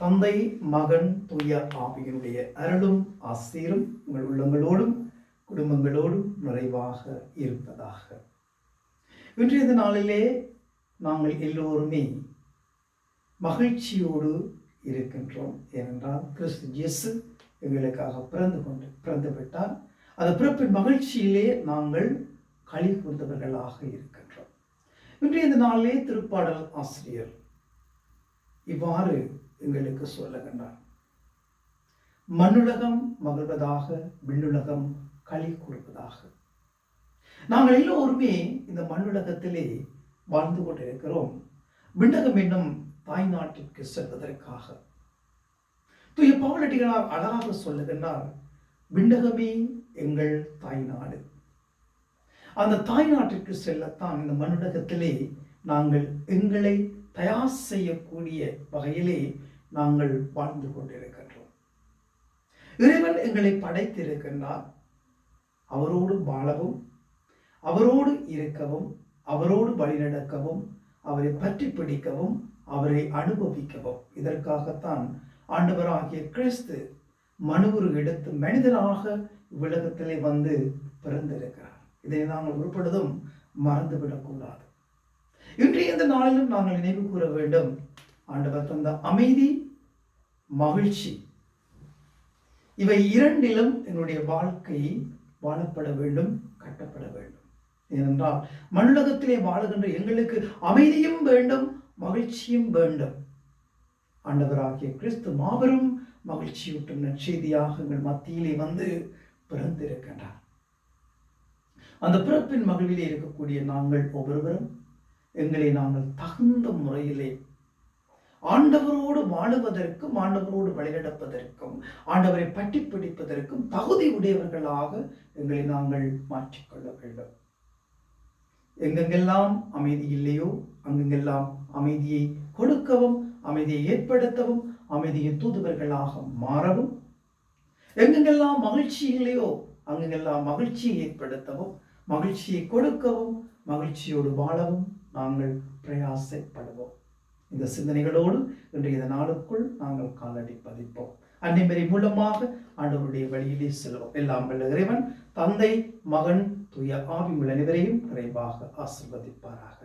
தந்தை, மகன், தூய ஆவியினுடைய அருளும் ஆசீரும் உங்கள் உள்ளங்களோடும் குடும்பங்களோடும் நிறைவாக இருப்பதாக. இன்றைய நாளிலே நாங்கள் எல்லோருமே மகிழ்ச்சியோடு இருக்கின்றோம். ஏனென்றால் கிறிஸ்து இயேசு எங்களுக்காக பிறந்து விட்டார். அந்த பிறப்பின் மகிழ்ச்சியிலே நாங்கள் களி கூர்ந்தவர்களாக இருக்கின்றோம். இன்றைய நாளிலே திருப்பாடல் ஆசிரியர் இவ்வாறு எங்களுக்கு சொல்லுகின்றார்: மண்ணுலகம் மகிழ்வதாக, விண்ணுலகம் களி கூறுவதாக. நாங்கள் எல்லோருமே இந்த மண்ணுலகத்திலே வாழ்ந்து கொண்டிருக்கிறோம். விண்ணகம் என்னும் தாய் நாட்டிற்கு செல்வதற்காக தூய பவுலடிகளார் அழகாக சொல்லுகின்றார்: விண்ணகமே எங்கள் தாய் நாடு. அந்த தாய் நாட்டிற்கு செல்லத்தான் இந்த மண்ணுலகத்திலே நாங்கள் எங்களை தயார் செய்யக்கூடிய வகையிலே நாங்கள் வாழ்ந்து கொண்டிருக்கின்றோம். இறைவன் எங்களை படைத்திருக்கின்றார். அவரோடு வாழவும், அவரோடு இருக்கவும், அவரோடு வழிநடக்கவும், அவரை பற்றி பிடிக்கவும், அவரை அனுபவிக்கவும். இதற்காகத்தான் ஆண்டவராகிய கிறிஸ்து மனுவுரு எடுத்து மனிதனாக உலகத்திலே வந்து பிறந்திருக்கிறார். இதை நாங்கள் ஒருபொழுதும் மறந்துவிடக்கூடாது. இன்றைய இந்த நாளிலும் நாங்கள் நினைவு கூற வேண்டும், ஆண்டவர் தந்த அமைதி, மகிழ்ச்சி, இவை இரண்டிலும் என்னுடைய வாழ்க்கை வாழப்பட வேண்டும், கட்டப்பட வேண்டும். ஏனென்றால் மண்ணுலகத்திலே வாழுகின்ற எங்களுக்கு அமைதியும் வேண்டும், மகிழ்ச்சியும் வேண்டும். ஆண்டவராகிய கிறிஸ்து மாபெரும் மகிழ்ச்சியூட்டும் நற்செய்தியாக எங்கள் மத்தியிலே வந்து பிறந்திருக்கின்றார். அந்த பிறப்பின் மகிழ்விலே இருக்கக்கூடிய நாங்கள் ஒவ்வொருவரும் எங்களை நாங்கள் தகுந்த முறையிலே ஆண்டவரோடு வாழுவதற்கும், ஆண்டவரோடு வழிநடப்பதற்கும், ஆண்டவரை பற்றி பிடிப்பதற்கும் தகுதி உடையவர்களாக எங்களை நாங்கள் மாற்றிக்கொள்ள வேண்டும். எங்கெங்கெல்லாம் அமைதி இல்லையோ அங்கெங்கெல்லாம் அமைதியை கொடுக்கவும், அமைதியை ஏற்படுத்தவும், அமைதியை தூதுவர்களாக மாறவும், எங்கெங்கெல்லாம் மகிழ்ச்சி இல்லையோ அங்கெங்கெல்லாம் மகிழ்ச்சியை ஏற்படுத்தவும், மகிழ்ச்சியை கொடுக்கவும், மகிழ்ச்சியோடு வாழவும் நாங்கள் பிரயாசப்படுவோம். இந்த சிந்தனைகளோடு இன்றைய நாளுக்குள் நாங்கள் காலடி பதிப்போம். அன்னைமறை மூலமாக ஆண்டவருடைய வழியிலே செல்வோம். எல்லாம் வல்ல இறைவன் தந்தை, மகன், தூய ஆவி உள்ள அனைவரையும் நிறைவாக ஆசீர்வதிப்பாராக.